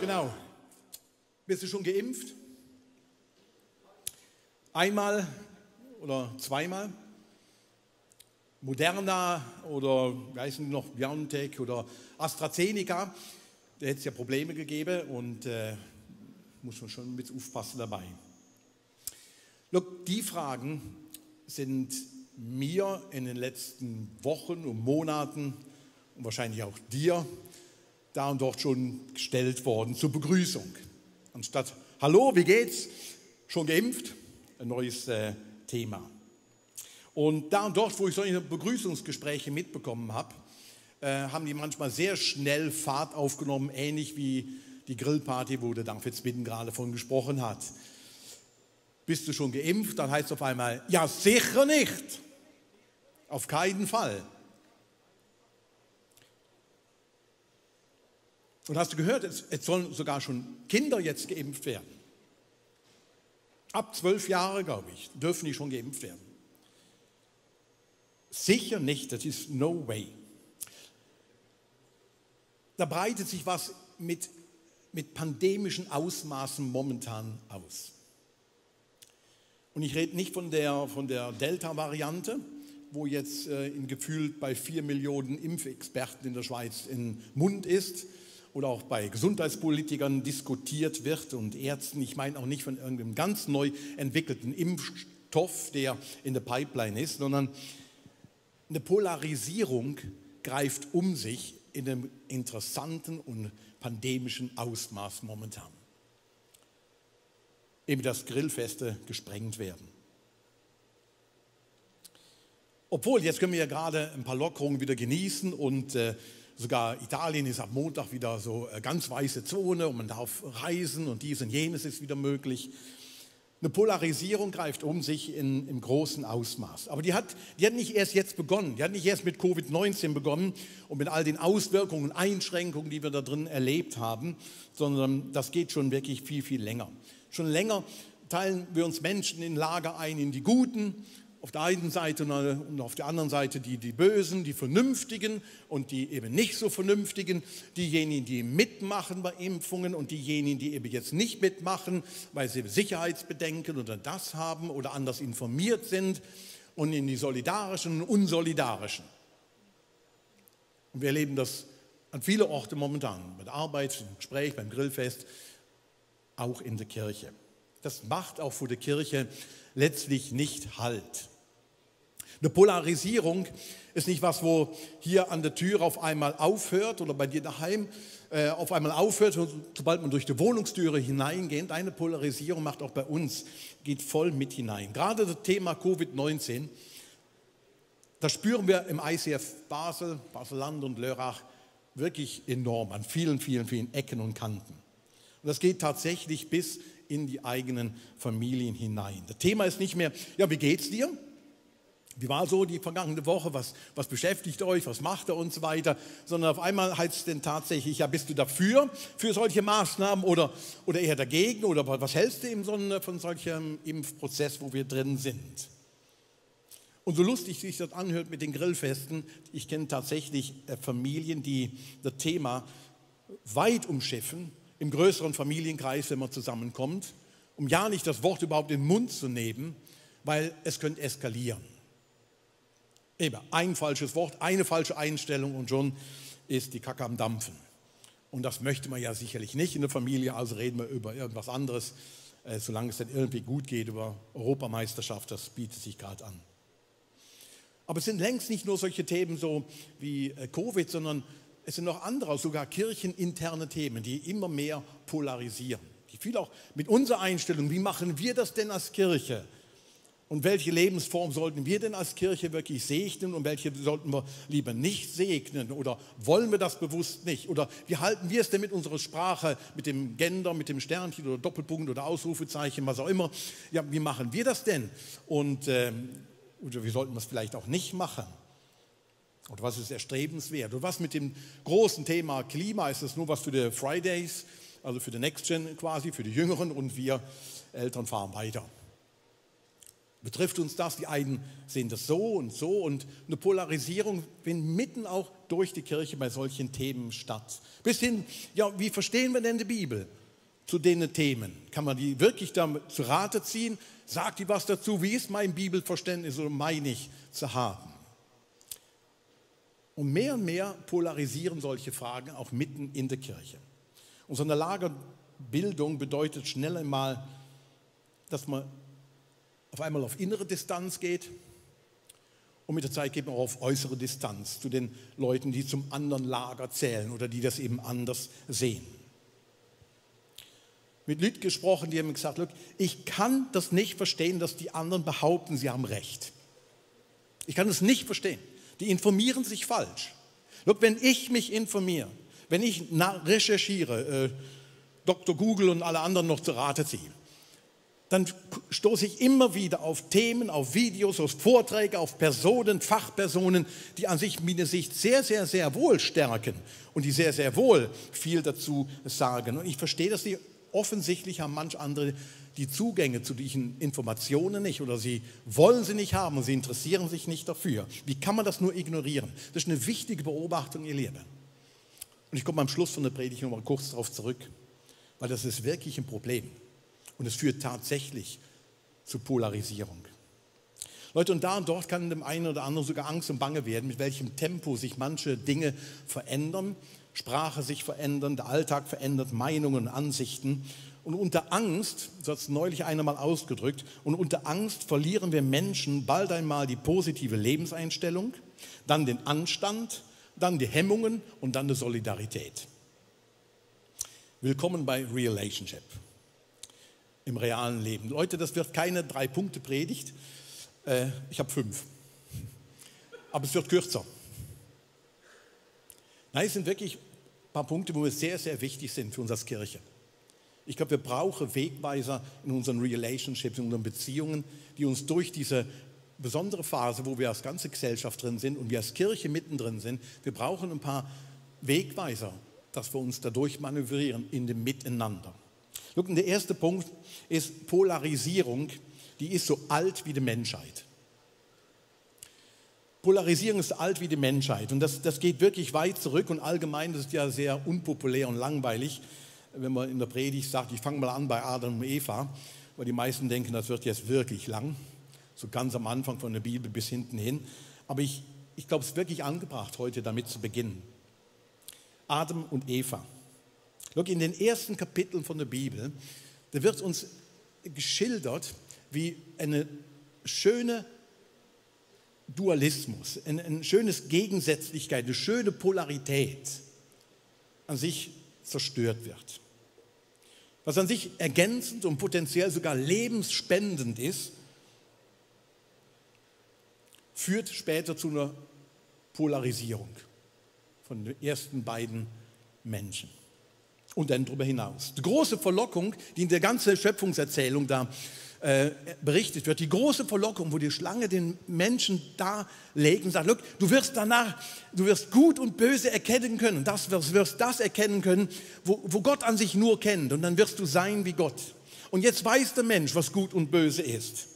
Genau. Bist du schon geimpft? Einmal oder zweimal? Moderna oder, wie heißen die noch, BioNTech oder AstraZeneca, da hätte es ja Probleme gegeben und muss man schon mit aufpassen dabei. Look, die Fragen sind mir in den letzten Wochen und Monaten und wahrscheinlich auch dir da und dort schon gestellt worden zur Begrüßung. Anstatt Hallo, wie geht's? Schon geimpft? Ein neues Thema. Und da und dort, wo ich solche Begrüßungsgespräche mitbekommen habe, haben die manchmal sehr schnell Fahrt aufgenommen, ähnlich wie die Grillparty, wo der David Smitten gerade von gesprochen hat. Bist du schon geimpft? Dann heißt es auf einmal, ja sicher nicht. Auf keinen Fall. Und hast du gehört, es sollen sogar schon Kinder jetzt geimpft werden. Ab 12 Jahre, glaube ich, dürfen die schon geimpft werden. Sicher nicht, das ist no way. Da breitet sich was mit pandemischen Ausmaßen momentan aus. Und ich rede nicht von der Delta-Variante, wo jetzt gefühlt bei 4 Millionen Impfexperten in der Schweiz im Mund ist oder auch bei Gesundheitspolitikern diskutiert wird und Ärzten. Ich meine auch nicht von irgendeinem ganz neu entwickelten Impfstoff, der in der Pipeline ist, sondern eine Polarisierung greift um sich in einem interessanten und pandemischen Ausmaß momentan. Eben dass Grillfeste gesprengt werden. Obwohl, jetzt können wir ja gerade ein paar Lockerungen wieder genießen und sogar Italien ist ab Montag wieder so ganz weiße Zone und man darf reisen und dies und jenes ist wieder möglich. Eine Polarisierung greift um sich im großen Ausmaß. Aber die hat nicht erst jetzt begonnen, die hat nicht erst mit Covid-19 begonnen und mit all den Auswirkungen und Einschränkungen, die wir da drin erlebt haben, sondern das geht schon wirklich viel, viel länger. Schon länger teilen wir uns Menschen in Lager ein, in die Guten, auf der einen Seite und auf der anderen Seite die Bösen, die Vernünftigen und die eben nicht so Vernünftigen, diejenigen, die mitmachen bei Impfungen und diejenigen, die eben jetzt nicht mitmachen, weil sie Sicherheitsbedenken oder das haben oder anders informiert sind und in die Solidarischen und Unsolidarischen. Und wir erleben das an vielen Orten momentan, bei der Arbeit, im Gespräch, beim Grillfest, auch in der Kirche. Das macht auch vor der Kirche letztlich nicht Halt. Eine Polarisierung ist nicht was, wo hier an der Tür auf einmal aufhört oder bei dir daheim auf einmal aufhört, sobald man durch die Wohnungstüre hineingeht. Eine Polarisierung macht auch bei uns, geht voll mit hinein. Gerade das Thema Covid-19, das spüren wir im ICF Basel, Basel-Land und Lörrach wirklich enorm an vielen, vielen, vielen Ecken und Kanten. Und das geht tatsächlich bis in die eigenen Familien hinein. Das Thema ist nicht mehr, ja, wie geht's dir? Wie war so die vergangene Woche? Was beschäftigt euch? Was macht ihr und so weiter? Sondern auf einmal heißt es denn tatsächlich, ja, bist du dafür, für solche Maßnahmen oder eher dagegen? Oder was hältst du von solchem Impfprozess, wo wir drin sind? Und so lustig sich das anhört mit den Grillfesten, ich kenne tatsächlich Familien, die das Thema weit umschiffen, im größeren Familienkreis, wenn man zusammenkommt, um ja nicht das Wort überhaupt in den Mund zu nehmen, weil es könnte eskalieren. Eben, ein falsches Wort, eine falsche Einstellung und schon ist die Kacke am Dampfen. Und das möchte man ja sicherlich nicht in der Familie, also reden wir über irgendwas anderes, solange es dann irgendwie gut geht, über Europameisterschaft, das bietet sich gerade an. Aber es sind längst nicht nur solche Themen so wie Covid, sondern es sind noch andere, sogar kircheninterne Themen, die immer mehr polarisieren. Die viel auch mit unserer Einstellung, wie machen wir das denn als Kirche? Und welche Lebensform sollten wir denn als Kirche wirklich segnen und welche sollten wir lieber nicht segnen? Oder wollen wir das bewusst nicht? Oder wie halten wir es denn mit unserer Sprache, mit dem Gender, mit dem Sternchen oder Doppelpunkt oder Ausrufezeichen, was auch immer? Ja, wie machen wir das denn? Und oder wie sollten wir es vielleicht auch nicht machen? Oder was ist erstrebenswert? Und was mit dem großen Thema Klima? Ist das nur was für die Fridays, also für die Next Gen quasi, für die Jüngeren und wir Eltern fahren weiter? Betrifft uns das? Die einen sehen das so und so und eine Polarisierung findet mitten auch durch die Kirche bei solchen Themen statt. Bis hin, ja, wie verstehen wir denn die Bibel zu den Themen? Kann man die wirklich damit zu Rate ziehen? Sagt die was dazu? Wie ist mein Bibelverständnis oder meine ich zu haben? Und mehr polarisieren solche Fragen auch mitten in der Kirche. Und so eine Lagerbildung bedeutet schnell einmal, dass man auf einmal auf innere Distanz geht und mit der Zeit geht man auch auf äußere Distanz zu den Leuten, die zum anderen Lager zählen oder die das eben anders sehen. Mit Leuten gesprochen, die haben gesagt, ich kann das nicht verstehen, dass die anderen behaupten, sie haben Recht. Ich kann das nicht verstehen. Die informieren sich falsch. Wenn ich mich informiere, wenn ich recherchiere, Dr. Google und alle anderen noch zu Rate ziehe, dann stoße ich immer wieder auf Themen, auf Videos, auf Vorträge, auf Personen, Fachpersonen, die an sich meine Sicht sehr wohl stärken und die sehr wohl viel dazu sagen. Und ich verstehe, dass die offensichtlich haben manch andere die Zugänge zu diesen Informationen nicht oder sie wollen sie nicht haben und sie interessieren sich nicht dafür. Wie kann man das nur ignorieren? Das ist eine wichtige Beobachtung, ihr Lieben. Und ich komme am Schluss von der Predigt noch mal kurz darauf zurück, weil das ist wirklich ein Problem. Und es führt tatsächlich zu Polarisierung. Leute, und da und dort kann dem einen oder anderen sogar Angst und Bange werden, mit welchem Tempo sich manche Dinge verändern, Sprache sich verändern, der Alltag verändert, Meinungen und Ansichten. Und unter Angst, so hat es neulich einer mal ausgedrückt, und unter Angst verlieren wir Menschen bald einmal die positive Lebenseinstellung, dann den Anstand, dann die Hemmungen und dann die Solidarität. Willkommen bei Relationship. Im realen Leben. Leute, das wird keine 3-Punkte-Predigt. Ich habe 5. Aber es wird kürzer. Nein, es sind wirklich ein paar Punkte, wo wir sehr wichtig sind für uns als Kirche. Ich glaube, wir brauchen Wegweiser in unseren Relationships, in unseren Beziehungen, die uns durch diese besondere Phase, wo wir als ganze Gesellschaft drin sind und wir als Kirche mittendrin sind, wir brauchen ein paar Wegweiser, dass wir uns dadurch manövrieren in dem Miteinander. Und der erste Punkt ist Polarisierung, die ist so alt wie die Menschheit. Polarisierung ist alt wie die Menschheit und das geht wirklich weit zurück und allgemein das ist ja sehr unpopulär und langweilig, wenn man in der Predigt sagt, ich fange mal an bei Adam und Eva, weil die meisten denken, das wird jetzt wirklich lang, so ganz am Anfang von der Bibel bis hinten hin. Aber ich glaube, es ist wirklich angebracht, heute damit zu beginnen. Adam und Eva. In den ersten Kapiteln von der Bibel, da wird uns geschildert, wie eine schöne Dualismus, eine schöne Gegensätzlichkeit, eine schöne Polarität an sich zerstört wird. Was an sich ergänzend und potenziell sogar lebensspendend ist, führt später zu einer Polarisierung von den ersten beiden Menschen. Und dann darüber hinaus. Die große Verlockung, die in der ganzen Schöpfungserzählung da berichtet wird, die große Verlockung, wo die Schlange den Menschen darlegt und sagt, du wirst gut und böse erkennen können, wirst das erkennen können, wo Gott an sich nur kennt und dann wirst du sein wie Gott. Und jetzt weiß der Mensch, was gut und böse ist.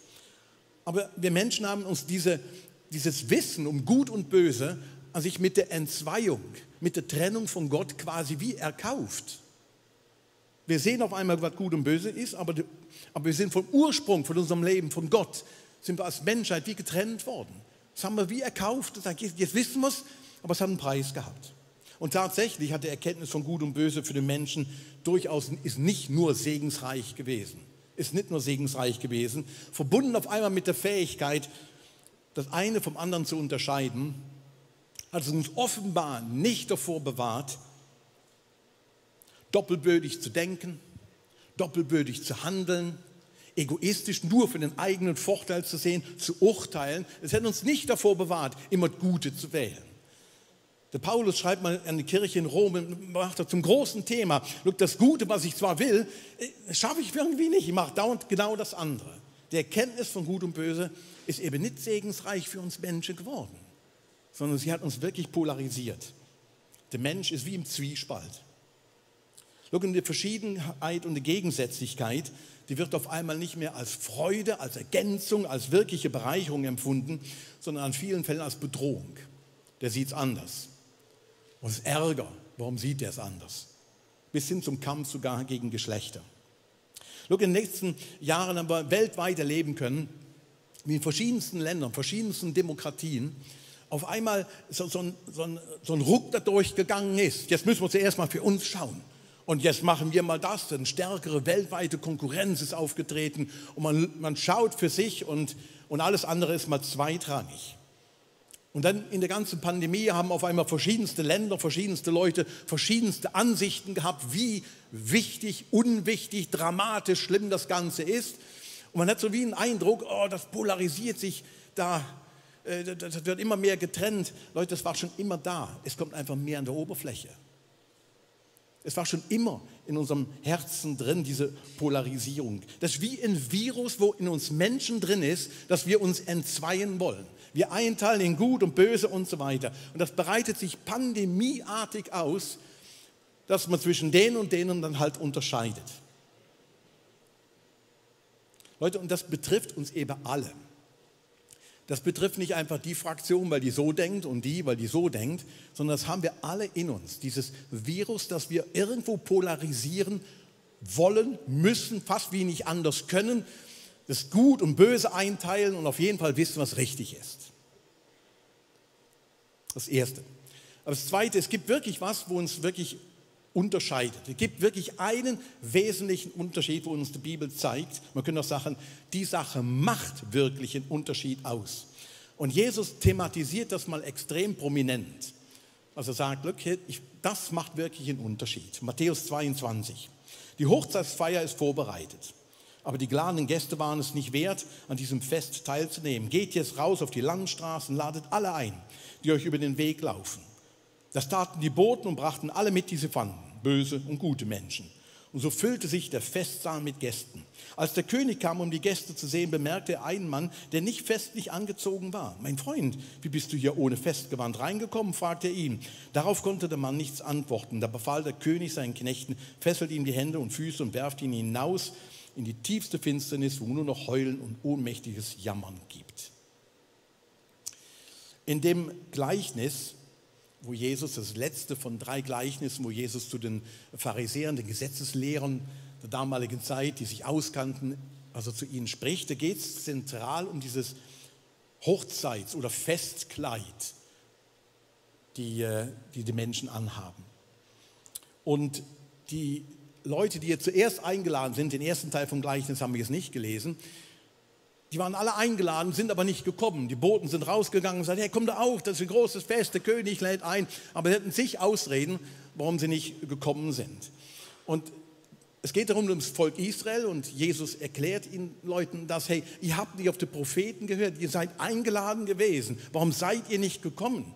Aber wir Menschen haben uns dieses Wissen um Gut und Böse an sich mit der Entzweiung, mit der Trennung von Gott quasi wie erkauft. Wir sehen auf einmal, was gut und böse ist, aber wir sind vom Ursprung, von unserem Leben, von Gott, sind wir als Menschheit wie getrennt worden. Das haben wir wie erkauft. Jetzt wissen wir es, aber es hat einen Preis gehabt. Und tatsächlich hat die Erkenntnis von Gut und Böse für den Menschen durchaus ist nicht nur segensreich gewesen. Ist nicht nur segensreich gewesen, verbunden auf einmal mit der Fähigkeit, das eine vom anderen zu unterscheiden, hat es uns offenbar nicht davor bewahrt, doppelbödig zu denken, doppelbödig zu handeln, egoistisch nur für den eigenen Vorteil zu sehen, zu urteilen. Es hat uns nicht davor bewahrt, immer das Gute zu wählen. Der Paulus schreibt mal an die Kirche in Rom und macht das zum großen Thema. Das Gute, was ich zwar will, schaffe ich irgendwie nicht. Ich mache dauernd genau das andere. Die Erkenntnis von Gut und Böse ist eben nicht segensreich für uns Menschen geworden, sondern sie hat uns wirklich polarisiert. Der Mensch ist wie im Zwiespalt. Schau, und die Verschiedenheit und die Gegensätzlichkeit, die wird auf einmal nicht mehr als Freude, als Ergänzung, als wirkliche Bereicherung empfunden, sondern an vielen Fällen als Bedrohung. Der sieht es anders. Und es ist Ärger. Warum sieht er es anders? Bis hin zum Kampf sogar gegen Geschlechter. Schau, in den nächsten Jahren haben wir weltweit erleben können, wie in verschiedensten Ländern, verschiedensten Demokratien, auf einmal so ein Ruck da durchgegangen ist. Jetzt müssen wir zuerst mal für uns schauen. Und jetzt machen wir mal das, eine stärkere weltweite Konkurrenz ist aufgetreten und man schaut für sich und alles andere ist mal zweitrangig. Und dann in der ganzen Pandemie haben auf einmal verschiedenste Länder, verschiedenste Leute, verschiedenste Ansichten gehabt, wie wichtig, unwichtig, dramatisch, schlimm das Ganze ist. Und man hat so wie einen Eindruck, oh, das polarisiert sich da, das wird immer mehr getrennt. Leute, das war schon immer da, es kommt einfach mehr an der Oberfläche. Es war schon immer in unserem Herzen drin, diese Polarisierung. Das ist wie ein Virus, wo in uns Menschen drin ist, dass wir uns entzweien wollen. Wir einteilen in Gut und Böse und so weiter. Und das breitet sich pandemieartig aus, dass man zwischen denen und denen dann halt unterscheidet. Leute, und das betrifft uns eben alle. Das betrifft nicht einfach die Fraktion, weil die so denkt und die, weil die so denkt, sondern das haben wir alle in uns. Dieses Virus, das wir irgendwo polarisieren wollen, müssen, fast wie nicht anders können, das Gut und Böse einteilen und auf jeden Fall wissen, was richtig ist. Das Erste. Aber das Zweite, es gibt wirklich was, wo uns wirklich unterscheidet. Es gibt wirklich einen wesentlichen Unterschied, wo uns die Bibel zeigt. Man könnte auch sagen, die Sache macht wirklich einen Unterschied aus. Und Jesus thematisiert das mal extrem prominent. Also er sagt, look, das macht wirklich einen Unterschied. Matthäus 22. Die Hochzeitsfeier ist vorbereitet. Aber die geladenen Gäste waren es nicht wert, an diesem Fest teilzunehmen. Geht jetzt raus auf die Landstraßen, ladet alle ein, die euch über den Weg laufen. Das taten die Boten und brachten alle mit, die sie fanden, böse und gute Menschen. Und so füllte sich der Festsaal mit Gästen. Als der König kam, um die Gäste zu sehen, bemerkte er einen Mann, der nicht festlich angezogen war. Mein Freund, wie bist du hier ohne Festgewand reingekommen, fragte er ihn. Darauf konnte der Mann nichts antworten. Da befahl der König seinen Knechten, fesselt ihm die Hände und Füße und werft ihn hinaus in die tiefste Finsternis, wo nur noch Heulen und ohnmächtiges Jammern gibt. In dem Gleichnis, wo Jesus, das letzte von 3 Gleichnissen, wo Jesus zu den Pharisäern, den Gesetzeslehrern der damaligen Zeit, die sich auskannten, also zu ihnen spricht, da geht es zentral um dieses Hochzeits- oder Festkleid, die Menschen anhaben. Und die Leute, die jetzt zuerst eingeladen sind, den ersten Teil vom Gleichnis haben wir jetzt nicht gelesen, die waren alle eingeladen, sind aber nicht gekommen. Die Boten sind rausgegangen und sagten, hey, komm da auch, das ist ein großes Fest, der König lädt ein. Aber sie hätten sich Ausreden, warum sie nicht gekommen sind. Und es geht darum, um das Volk Israel und Jesus erklärt den Leuten das, hey, ihr habt nicht auf die Propheten gehört, ihr seid eingeladen gewesen. Warum seid ihr nicht gekommen?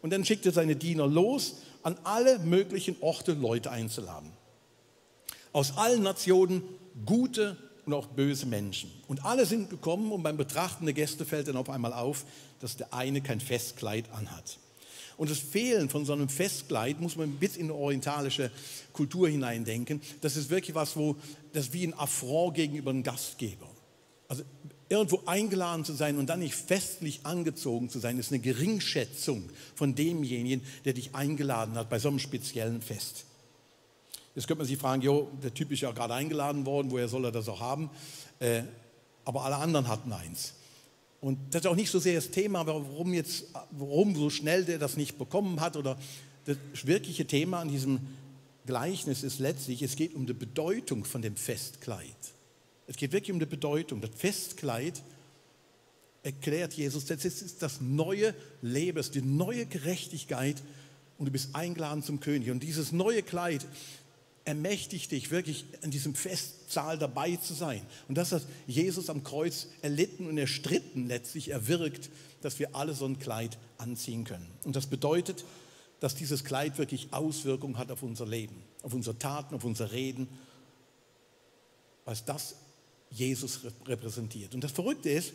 Und dann schickt er seine Diener los, an alle möglichen Orte Leute einzuladen. Aus allen Nationen gute und auch böse Menschen. Und alle sind gekommen und beim Betrachten der Gäste fällt dann auf einmal auf, dass der eine kein Festkleid anhat. Und das Fehlen von so einem Festkleid muss man bis in die orientalische Kultur hineindenken. Das ist wirklich was, das ist wie ein Affront gegenüber einem Gastgeber. Also irgendwo eingeladen zu sein und dann nicht festlich angezogen zu sein, ist eine Geringschätzung von demjenigen, der dich eingeladen hat bei so einem speziellen Fest. Jetzt könnte man sich fragen, der Typ ist ja gerade eingeladen worden, woher soll er das auch haben? Aber alle anderen hatten eins. Und das ist auch nicht so sehr das Thema, warum so schnell der das nicht bekommen hat. Oder das wirkliche Thema an diesem Gleichnis ist letztlich, es geht um die Bedeutung von dem Festkleid. Es geht wirklich um die Bedeutung. Das Festkleid, erklärt Jesus, das ist das neue Leben, die neue Gerechtigkeit und du bist eingeladen zum König. Und dieses neue Kleid ermächtigt dich, wirklich an diesem Festsaal dabei zu sein. Und das hat Jesus am Kreuz erlitten und erstritten, letztlich erwirkt, dass wir alle so ein Kleid anziehen können. Und das bedeutet, dass dieses Kleid wirklich Auswirkungen hat auf unser Leben, auf unsere Taten, auf unser Reden, weil das Jesus repräsentiert. Und das Verrückte ist,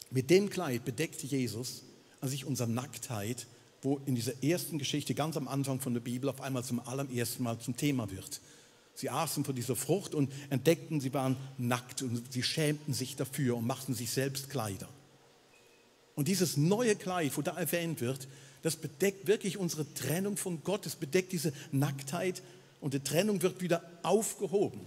mit dem Kleid bedeckte Jesus an sich unsere Nacktheit wo in dieser ersten Geschichte ganz am Anfang von der Bibel auf einmal zum allerersten Mal zum Thema wird. Sie aßen von dieser Frucht und entdeckten, sie waren nackt und sie schämten sich dafür und machten sich selbst Kleider. Und dieses neue Kleid, wo da erwähnt wird, das bedeckt wirklich unsere Trennung von Gott. Es bedeckt diese Nacktheit und die Trennung wird wieder aufgehoben.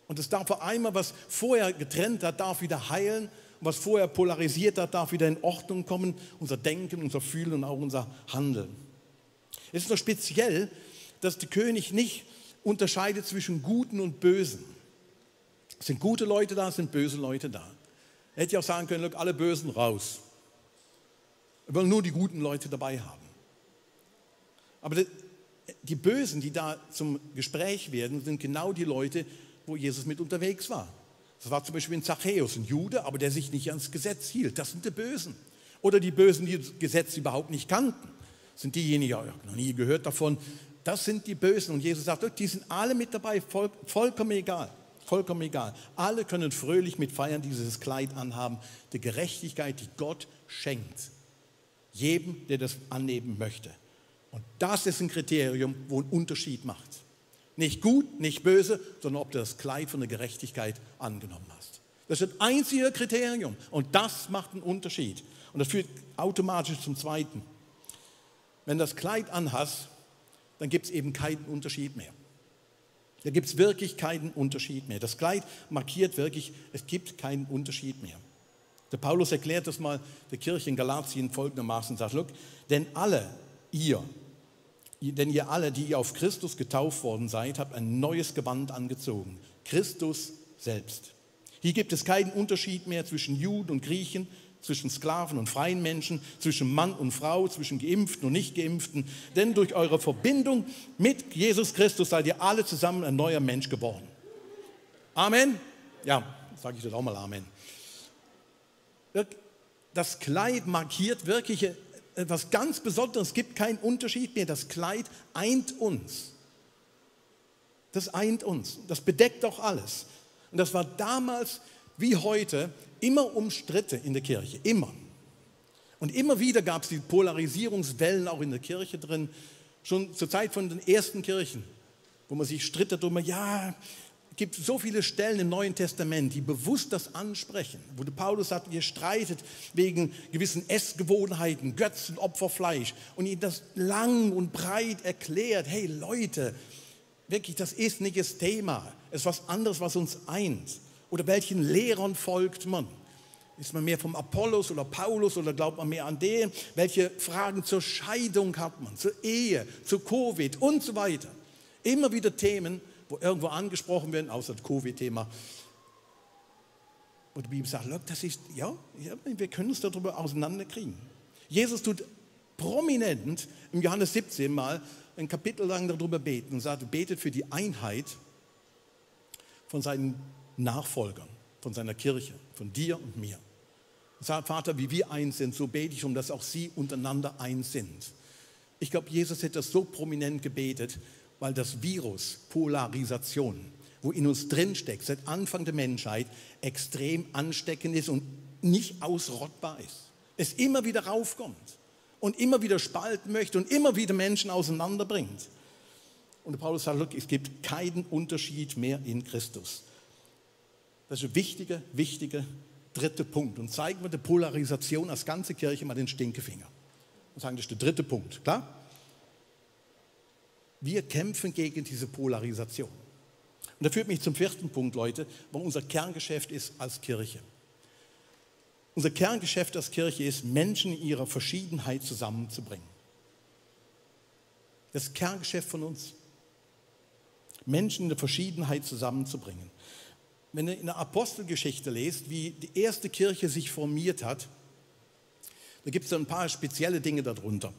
Und es darf auf einmal, was vorher getrennt hat, darf wieder heilen. Und was vorher polarisiert hat, darf wieder in Ordnung kommen. Unser Denken, unser Fühlen und auch unser Handeln. Es ist nur speziell, dass der König nicht unterscheidet zwischen Guten und Bösen. Es sind gute Leute da, es sind böse Leute da. Er hätte ja auch sagen können, look, alle Bösen raus. Wir wollen nur die guten Leute dabei haben. Aber die Bösen, die da zum Gespräch werden, sind genau die Leute, wo Jesus mit unterwegs war. Das war zum Beispiel ein Zachäus, ein Jude, aber der sich nicht ans Gesetz hielt. Das sind die Bösen. Oder die Bösen, die das Gesetz überhaupt nicht kannten. Das sind diejenigen, ich habe noch nie gehört davon. Das sind die Bösen. Und Jesus sagt, die sind alle mit dabei, vollkommen egal. Vollkommen egal. Alle können fröhlich mit feiern, dieses Kleid anhaben, der Gerechtigkeit, die Gott schenkt. Jedem, der das annehmen möchte. Und das ist ein Kriterium, wo einen Unterschied macht. Nicht gut, nicht böse, sondern ob du das Kleid von der Gerechtigkeit angenommen hast. Das ist das einzige Kriterium. Und das macht einen Unterschied. Und das führt automatisch zum Zweiten. Wenn du das Kleid anhast, dann gibt es eben keinen Unterschied mehr. Da gibt es wirklich keinen Unterschied mehr. Das Kleid markiert wirklich, es gibt keinen Unterschied mehr. Der Paulus erklärt das mal der Kirche in Galatien folgendermaßen, sagt, look, denn ihr alle, die ihr auf Christus getauft worden seid, habt ein neues Gewand angezogen. Christus selbst. Hier gibt es keinen Unterschied mehr zwischen Juden und Griechen, zwischen Sklaven und freien Menschen, zwischen Mann und Frau, zwischen Geimpften und Nicht-Geimpften. Denn durch eure Verbindung mit Jesus Christus seid ihr alle zusammen ein neuer Mensch geworden. Amen? Ja, sage ich das auch mal Amen. Das Kleid markiert wirklich etwas ganz Besonderes. Es gibt keinen Unterschied mehr. Das Kleid eint uns. Das eint uns. Das bedeckt auch alles. Und das war damals wie heute immer umstritten in der Kirche. Immer. Und immer wieder gab es die Polarisierungswellen auch in der Kirche drin. Schon zur Zeit von den ersten Kirchen, wo man sich stritt darüber, ja, es gibt so viele Stellen im Neuen Testament, die bewusst das ansprechen, wo der Paulus sagt, ihr streitet wegen gewissen Essgewohnheiten, Götzen, Opferfleisch und ihnen das lang und breit erklärt, hey Leute, wirklich, das ist nicht das Thema, es ist was anderes, was uns eint. Oder welchen Lehrern folgt man? Ist man mehr vom Apollos oder Paulus oder glaubt man mehr an den? Welche Fragen zur Scheidung hat man, zur Ehe, zu Covid und so weiter? Immer wieder Themen, wo irgendwo angesprochen werden, außer das Covid-Thema. Wo die Bibel sagt, look, das ist, ja, wir können uns darüber auseinanderkriegen. Jesus tut prominent im Johannes 17 mal ein Kapitel lang darüber beten und sagt, betet für die Einheit von seinen Nachfolgern, von seiner Kirche, von dir und mir. Und sagt, Vater, wie wir eins sind, so bete ich um, dass auch sie untereinander eins sind. Ich glaube, Jesus hätte das so prominent gebetet, weil das Virus Polarisation, wo in uns drinsteckt, seit Anfang der Menschheit extrem ansteckend ist und nicht ausrottbar ist. Es immer wieder raufkommt und immer wieder spalten möchte und immer wieder Menschen auseinanderbringt. Und der Paulus sagt, look, es gibt keinen Unterschied mehr in Christus. Das ist ein wichtiger dritter Punkt. Und zeigen wir der Polarisation als ganze Kirche mal den Stinkefinger. Und sagen, das ist der dritte Punkt, klar? Wir kämpfen gegen diese Polarisation. Und das führt mich zum vierten Punkt, Leute, wo unser Kerngeschäft ist als Kirche. Unser Kerngeschäft als Kirche ist, Menschen in ihrer Verschiedenheit zusammenzubringen. Das ist das Kerngeschäft von uns. Menschen in der Verschiedenheit zusammenzubringen. Wenn ihr in der Apostelgeschichte lest, wie die erste Kirche sich formiert hat, da gibt es ein paar spezielle Dinge darunter.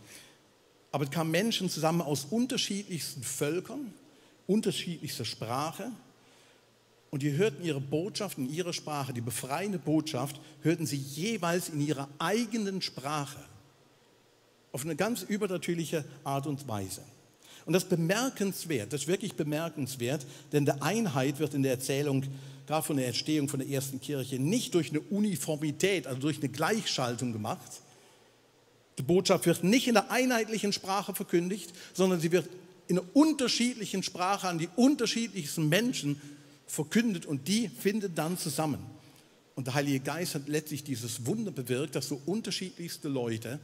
Aber es kamen Menschen zusammen aus unterschiedlichsten Völkern, unterschiedlichster Sprache und die hörten ihre Botschaft in ihrer Sprache, die befreiende Botschaft, hörten sie jeweils in ihrer eigenen Sprache. Auf eine ganz übernatürliche Art und Weise. Und das ist bemerkenswert, das ist wirklich bemerkenswert, denn der Einheit wird in der Erzählung, gerade von der Entstehung von der ersten Kirche, nicht durch eine Uniformität, also durch eine Gleichschaltung gemacht, Die Botschaft wird nicht in der einheitlichen Sprache verkündigt, sondern sie wird in einer unterschiedlichen Sprache an die unterschiedlichsten Menschen verkündet und die finden dann zusammen. Und der Heilige Geist hat letztlich dieses Wunder bewirkt, dass so unterschiedlichste Leute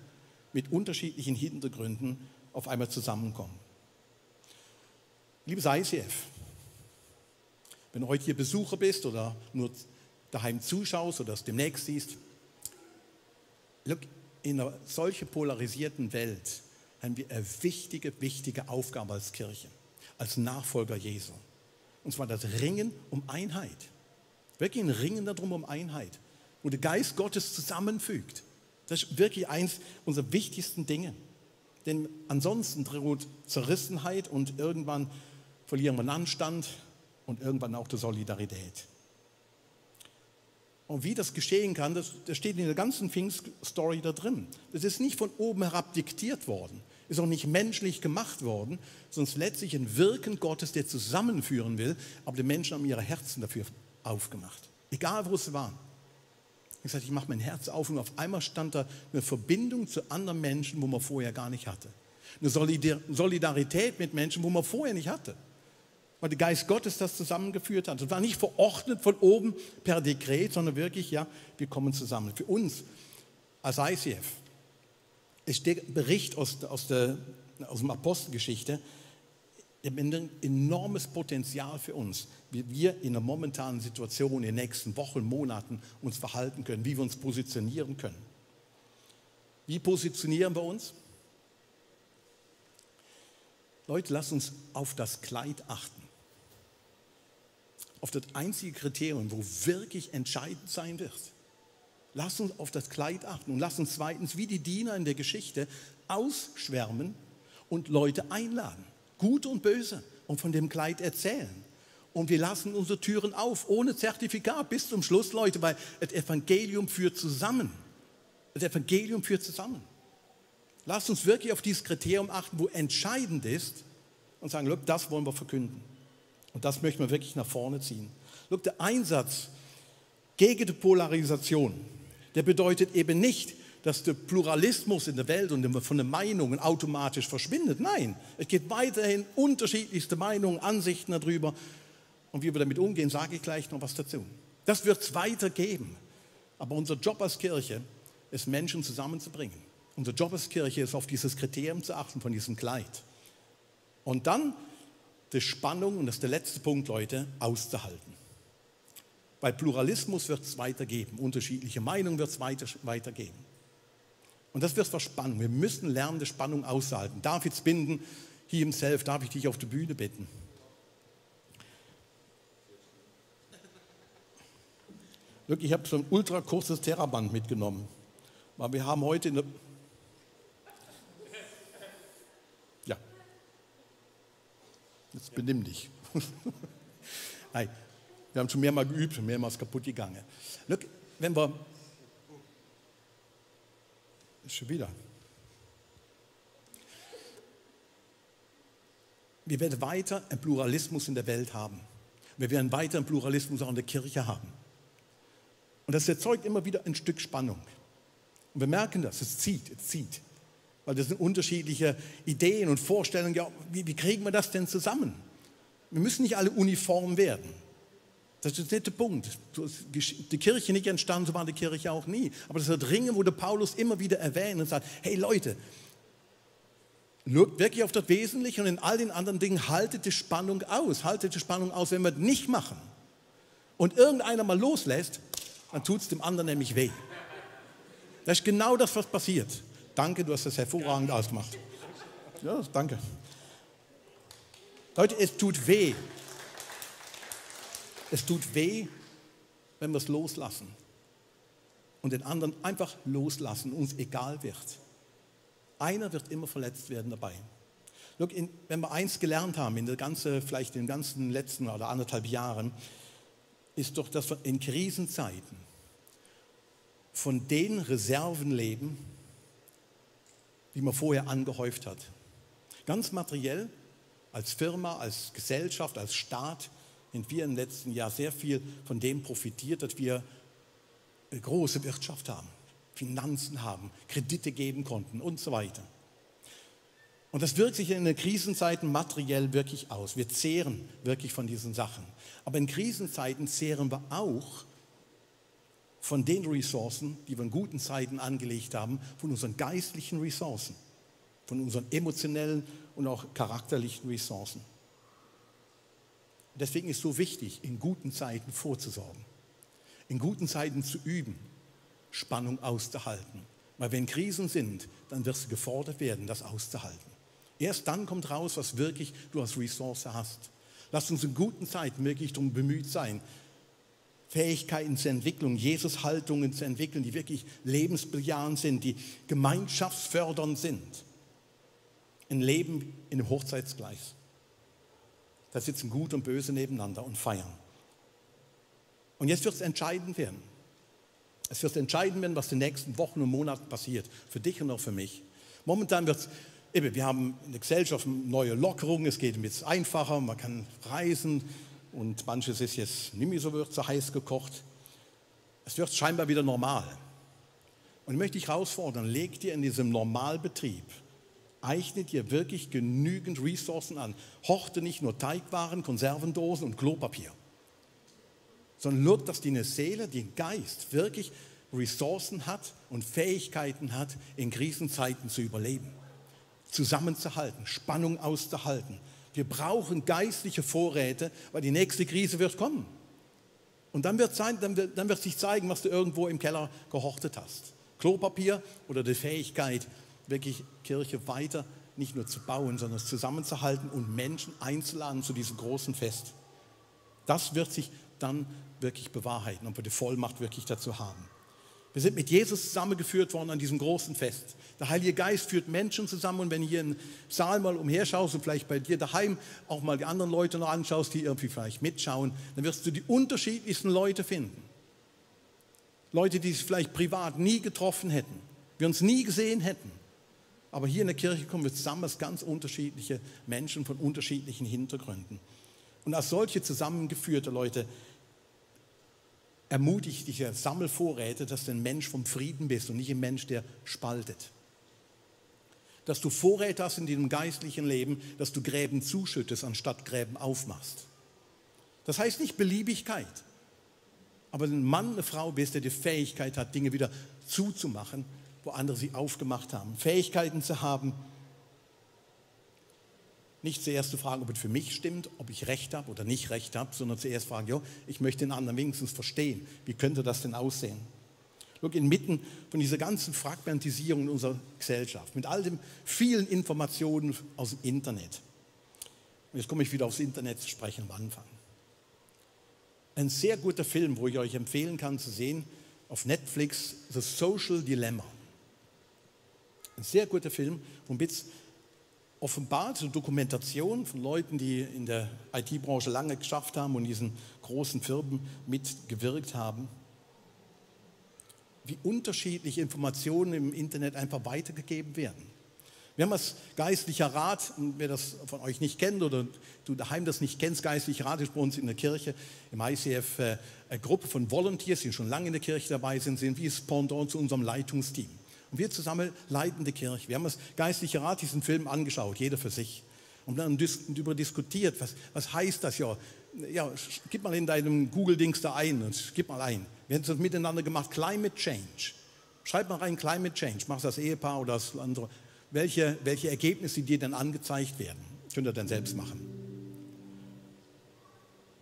mit unterschiedlichen Hintergründen auf einmal zusammenkommen. Liebes ICF, wenn du heute hier Besucher bist oder nur daheim zuschaust oder es demnächst siehst, in einer solchen polarisierten Welt haben wir eine wichtige Aufgabe als Kirche, als Nachfolger Jesu. Und zwar das Ringen um Einheit. Wirklich ein Ringen darum um Einheit, wo der Geist Gottes zusammenfügt. Das ist wirklich eins unserer wichtigsten Dinge. Denn ansonsten droht Zerrissenheit und irgendwann verlieren wir den Anstand und irgendwann auch die Solidarität. Und wie das geschehen kann, das steht in der ganzen Pfingst-Story da drin. Das ist nicht von oben herab diktiert worden, ist auch nicht menschlich gemacht worden, sondern es ist letztlich ein Wirken Gottes, der zusammenführen will, aber die Menschen haben ihre Herzen dafür aufgemacht. Egal, wo sie waren. Ich sagte, ich mache mein Herz auf und auf einmal stand da eine Verbindung zu anderen Menschen, wo man vorher gar nicht hatte. Eine Solidarität mit Menschen, wo man vorher nicht hatte. Weil der Geist Gottes das zusammengeführt hat. Es war nicht verordnet von oben per Dekret, sondern wirklich, ja, wir kommen zusammen. Für uns als ICF ist der Bericht aus der Apostelgeschichte ein enormes Potenzial für uns, wie wir in der momentanen Situation in den nächsten Wochen, Monaten uns verhalten können, wie wir uns positionieren können. Wie positionieren wir uns? Leute, lasst uns auf das Kleid achten. Auf das einzige Kriterium, wo wirklich entscheidend sein wird. Lasst uns auf das Kleid achten und lasst uns zweitens, wie die Diener in der Geschichte, ausschwärmen und Leute einladen. Gut und böse und von dem Kleid erzählen. Und wir lassen unsere Türen auf, ohne Zertifikat bis zum Schluss, Leute, weil das Evangelium führt zusammen. Das Evangelium führt zusammen. Lasst uns wirklich auf dieses Kriterium achten, wo entscheidend ist und sagen, look, das wollen wir verkünden. Und das möchten wir wirklich nach vorne ziehen. Look, der Einsatz gegen die Polarisation, der bedeutet eben nicht, dass der Pluralismus in der Welt und von den Meinungen automatisch verschwindet. Nein, es gibt weiterhin unterschiedlichste Meinungen, Ansichten darüber. Und wie wir damit umgehen, sage ich gleich noch was dazu. Das wird es weitergeben. Aber unser Job als Kirche ist, Menschen zusammenzubringen. Unser Job als Kirche ist, auf dieses Kriterium zu achten von diesem Kleid. Und dann die Spannung, und das ist der letzte Punkt, Leute, auszuhalten. Weil Pluralismus wird es weitergeben, unterschiedliche Meinungen wird es weitergeben. Und das wird Spannung. Wir müssen lernen, die Spannung auszuhalten. Davids Binden, hier im Self, darf ich dich auf die Bühne bitten. Wirklich, ich habe so ein ultra kurzes Terraband mitgenommen. Weil wir haben heute ja. Jetzt benimm dich. Nein, wir haben schon mehrmals geübt und mehrmals kaputt gegangen. Look, wenn wir schon wieder. Wir werden weiter einen Pluralismus in der Welt haben. Wir werden weiter einen Pluralismus auch in der Kirche haben. Und das erzeugt immer wieder ein Stück Spannung. Und wir merken das, es zieht. Weil das sind unterschiedliche Ideen und Vorstellungen. Ja, wie kriegen wir das denn zusammen? Wir müssen nicht alle uniform werden. Das ist nicht der Punkt. Die Kirche nicht entstanden, so war die Kirche auch nie. Aber das ist das Ringen, wo der Paulus immer wieder erwähnt und sagt, hey Leute, schaut wirklich auf das Wesentliche und in all den anderen Dingen haltet die Spannung aus. Haltet die Spannung aus, wenn wir das nicht machen. Und irgendeiner mal loslässt, dann tut es dem anderen nämlich weh. Das ist genau das, was passiert. Danke, du hast das hervorragend ausgemacht. Ja, danke. Leute, es tut weh. Es tut weh, wenn wir es loslassen und den anderen einfach loslassen, uns egal wird. Einer wird immer verletzt werden dabei. Look, wenn wir eins gelernt haben, vielleicht in den ganzen letzten oder 1,5 Jahren, ist doch, dass wir in Krisenzeiten von den Reserven leben, die man vorher angehäuft hat. Ganz materiell, als Firma, als Gesellschaft, als Staat, sind wir im letzten Jahr sehr viel von dem profitiert, dass wir eine große Wirtschaft haben. Finanzen haben, Kredite geben konnten und so weiter. Und das wirkt sich in den Krisenzeiten materiell wirklich aus. Wir zehren wirklich von diesen Sachen. Aber in Krisenzeiten zehren wir auch von den Ressourcen, die wir in guten Zeiten angelegt haben, von unseren geistlichen Ressourcen, von unseren emotionellen und auch charakterlichen Ressourcen. Deswegen ist es so wichtig, in guten Zeiten vorzusorgen, in guten Zeiten zu üben, Spannung auszuhalten. Weil wenn Krisen sind, dann wirst du gefordert werden, das auszuhalten. Erst dann kommt raus, was wirklich du als Ressource hast. Lasst uns in guten Zeiten wirklich darum bemüht sein, Fähigkeiten zur Entwicklung, Jesus-Haltungen zu entwickeln, die wirklich lebensbejahend sind, die gemeinschaftsfördernd sind. Ein Leben in einem Hochzeitsgleis. Da sitzen Gut und Böse nebeneinander und feiern. Und jetzt wird es entscheidend werden. Es wird entscheidend werden, was in den nächsten Wochen und Monaten passiert. Für dich und auch für mich. Momentan wird es, wir haben in der Gesellschaft neue Lockerungen. Es geht jetzt einfacher, man kann reisen. Und manches ist jetzt nicht mehr so heiß gekocht. Es wird scheinbar wieder normal. Und ich möchte dich herausfordern, leg dir in diesem Normalbetrieb, eigne dir wirklich genügend Ressourcen an. Horte nicht nur Teigwaren, Konservendosen und Klopapier, sondern schau, dass deine Seele, dein Geist wirklich Ressourcen hat und Fähigkeiten hat, in Krisenzeiten zu überleben, zusammenzuhalten, Spannung auszuhalten. Wir brauchen geistliche Vorräte, weil die nächste Krise wird kommen. Und dann wird sich zeigen, was du irgendwo im Keller gehortet hast. Klopapier oder die Fähigkeit, wirklich Kirche weiter nicht nur zu bauen, sondern es zusammenzuhalten und Menschen einzuladen zu diesem großen Fest. Das wird sich dann wirklich bewahrheiten, ob wir die Vollmacht wirklich dazu haben. Wir sind mit Jesus zusammengeführt worden an diesem großen Fest. Der Heilige Geist führt Menschen zusammen und wenn du hier im Saal mal umherschaust und vielleicht bei dir daheim auch mal die anderen Leute noch anschaust, die irgendwie vielleicht mitschauen, dann wirst du die unterschiedlichsten Leute finden. Leute, die sich vielleicht privat nie getroffen hätten, wir uns nie gesehen hätten. Aber hier in der Kirche kommen wir zusammen als ganz unterschiedliche Menschen von unterschiedlichen Hintergründen. Und als solche zusammengeführte Leute ermutigt dich, sammel Vorräte, dass du ein Mensch vom Frieden bist und nicht ein Mensch, der spaltet. Dass du Vorräte hast in deinem geistlichen Leben, dass du Gräben zuschüttest, anstatt Gräben aufmachst. Das heißt nicht Beliebigkeit, aber ein Mann, eine Frau bist, der die Fähigkeit hat, Dinge wieder zuzumachen, wo andere sie aufgemacht haben. Fähigkeiten zu haben, nicht zuerst zu fragen, ob es für mich stimmt, ob ich Recht habe oder nicht Recht habe, sondern zuerst fragen, ja, ich möchte den anderen wenigstens verstehen. Wie könnte das denn aussehen? Schau, inmitten von dieser ganzen Fragmentisierung in unserer Gesellschaft, mit all den vielen Informationen aus dem Internet. Und jetzt komme ich wieder aufs Internet zu sprechen am Anfang. Ein sehr guter Film, wo ich euch empfehlen kann zu sehen, auf Netflix, The Social Dilemma. Ein sehr guter Film, wo ein bisschen offenbart, so Dokumentation von Leuten, die in der IT-Branche lange geschafft haben und in diesen großen Firmen mitgewirkt haben, wie unterschiedliche Informationen im Internet einfach weitergegeben werden. Wir haben als geistlicher Rat, und wer das von euch nicht kennt oder du daheim das nicht kennst, geistlicher Rat ist bei uns in der Kirche, im ICF, eine Gruppe von Volunteers, die schon lange in der Kirche dabei sind wie das Pendant zu unserem Leitungsteam. Und wir zusammen leiten die Kirche. Wir haben als geistlicher Rat diesen Film angeschaut, jeder für sich. Und dann darüber diskutiert, was heißt das ja? Ja, gib mal in deinem Google-Dings da ein und gib mal ein. Wir haben das miteinander gemacht, Climate Change. Schreib mal rein, Climate Change. Mach es als Ehepaar oder als andere. Welche Ergebnisse dir dann angezeigt werden. Könnt ihr dann selbst machen.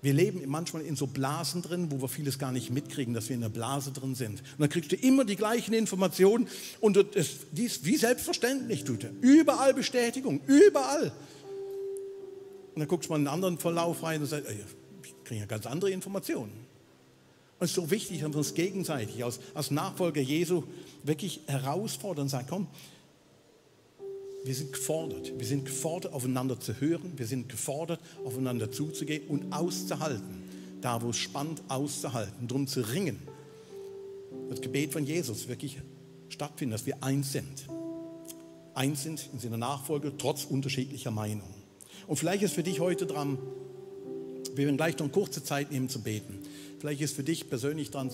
Wir leben manchmal in so Blasen drin, wo wir vieles gar nicht mitkriegen, dass wir in einer Blase drin sind. Und dann kriegst du immer die gleichen Informationen und die ist wie selbstverständlich, tut er. Überall Bestätigung, überall. Und dann guckst du mal in einen anderen Verlauf rein und sagst, ich kriege ja ganz andere Informationen. Und es ist so wichtig, dass wir uns gegenseitig als Nachfolger Jesu wirklich herausfordern und sagen, komm, wir sind gefordert, aufeinander zu hören, wir sind gefordert, aufeinander zuzugehen und auszuhalten, da wo es spannend auszuhalten, darum zu ringen. Das Gebet von Jesus wirklich stattfindet, dass wir eins sind in seiner Nachfolge, trotz unterschiedlicher Meinungen. Und vielleicht ist für dich heute dran, wir werden gleich noch eine kurze Zeit nehmen zu beten, vielleicht ist für dich persönlich dran,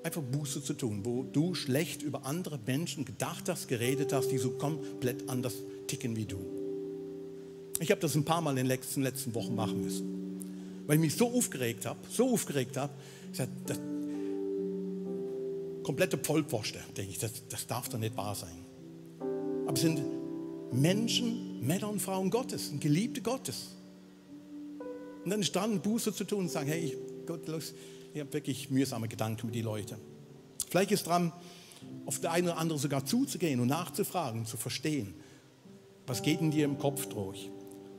einfach Buße zu tun, wo du schlecht über andere Menschen gedacht hast, geredet hast, die so komplett anders ticken wie du. Ich habe das ein paar Mal in den letzten Wochen machen müssen, weil ich mich so aufgeregt habe, ich sage, das komplette Vollpfosten, denke ich, das darf doch nicht wahr sein. Aber es sind Menschen, Männer und Frauen Gottes, Geliebte Gottes. Und dann ist dran, Buße zu tun und sagen, hey, Gott, ich habe wirklich mühsame Gedanken mit die Leute. Vielleicht ist dran, auf der eine oder andere sogar zuzugehen und nachzufragen, zu verstehen, was geht in dir im Kopf durch.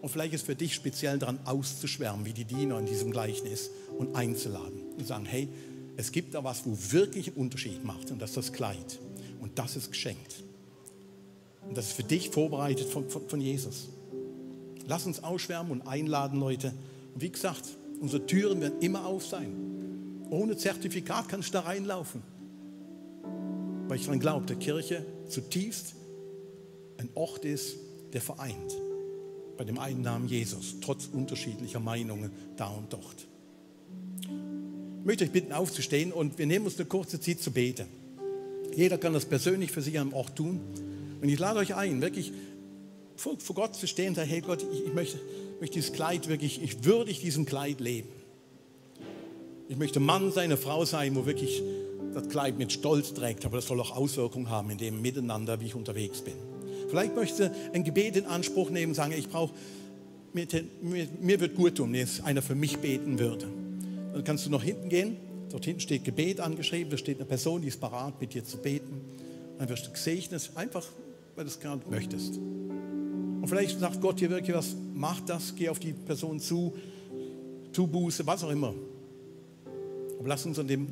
Und vielleicht ist für dich speziell dran, auszuschwärmen, wie die Diener in diesem Gleichnis und einzuladen und sagen, hey, es gibt da was, wo wirklich einen Unterschied macht und das ist das Kleid. Und das ist geschenkt. Und das ist für dich vorbereitet von Jesus. Lass uns ausschwärmen und einladen, Leute. Und wie gesagt, unsere Türen werden immer auf sein. Ohne Zertifikat kannst du da reinlaufen. Weil ich daran glaube, dass Kirche zutiefst ein Ort ist, der vereint. Bei dem einen Namen Jesus, trotz unterschiedlicher Meinungen da und dort. Ich möchte euch bitten, aufzustehen und wir nehmen uns eine kurze Zeit zu beten. Jeder kann das persönlich für sich am Ort tun. Und ich lade euch ein, wirklich vor Gott zu stehen und sagen, hey Gott, ich möchte dieses Kleid wirklich, ich würdig diesem Kleid leben. Ich möchte Mann sein, eine Frau sein, wo wirklich das Kleid mit Stolz trägt, aber das soll auch Auswirkungen haben in dem Miteinander, wie ich unterwegs bin. Vielleicht möchte ein Gebet in Anspruch nehmen und sagen, mir wird gut tun, wenn jetzt einer für mich beten würde. Dann kannst du noch hinten gehen, dort hinten steht Gebet angeschrieben, da steht eine Person, die ist parat, mit dir zu beten. Dann wirst du gesegnet, einfach, weil du es gerade möchtest. Und vielleicht sagt Gott dir wirklich was, mach das, geh auf die Person zu, tu Buße, was auch immer. Aber lass uns an dem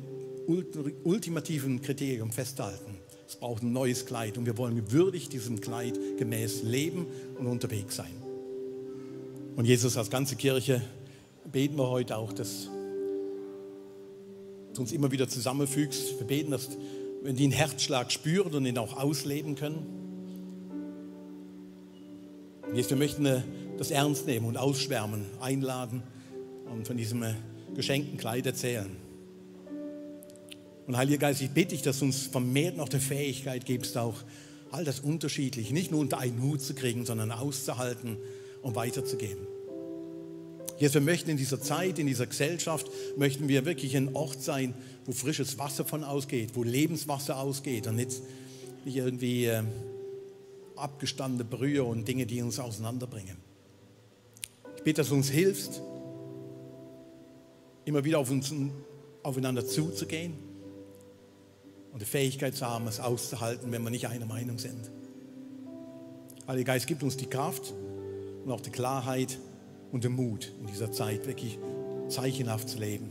ultimativen Kriterium festhalten. Es braucht ein neues Kleid und wir wollen würdig diesem Kleid gemäß leben und unterwegs sein. Und Jesus als ganze Kirche beten wir heute auch, dass du uns immer wieder zusammenfügst. Wir beten, dass wir den Herzschlag spüren und ihn auch ausleben können. Und jetzt, wir möchten das ernst nehmen und ausschwärmen, einladen und von diesem geschenkten Kleid erzählen. Und Heiliger Geist, ich bitte dich, dass du uns vermehrt noch die Fähigkeit gibst, auch all das Unterschiedliche nicht nur unter einen Hut zu kriegen, sondern auszuhalten und weiterzugeben. Jetzt, wir möchten in dieser Zeit, in dieser Gesellschaft, möchten wir wirklich ein Ort sein, wo frisches Wasser von ausgeht, wo Lebenswasser ausgeht und nicht irgendwie abgestandene Brühe und Dinge, die uns auseinanderbringen. Ich bitte, dass du uns hilfst, immer wieder aufeinander zuzugehen und die Fähigkeit zu haben, es auszuhalten, wenn wir nicht einer Meinung sind. Heiliger Geist, gibt uns die Kraft und auch die Klarheit und den Mut in dieser Zeit, wirklich zeichenhaft zu leben.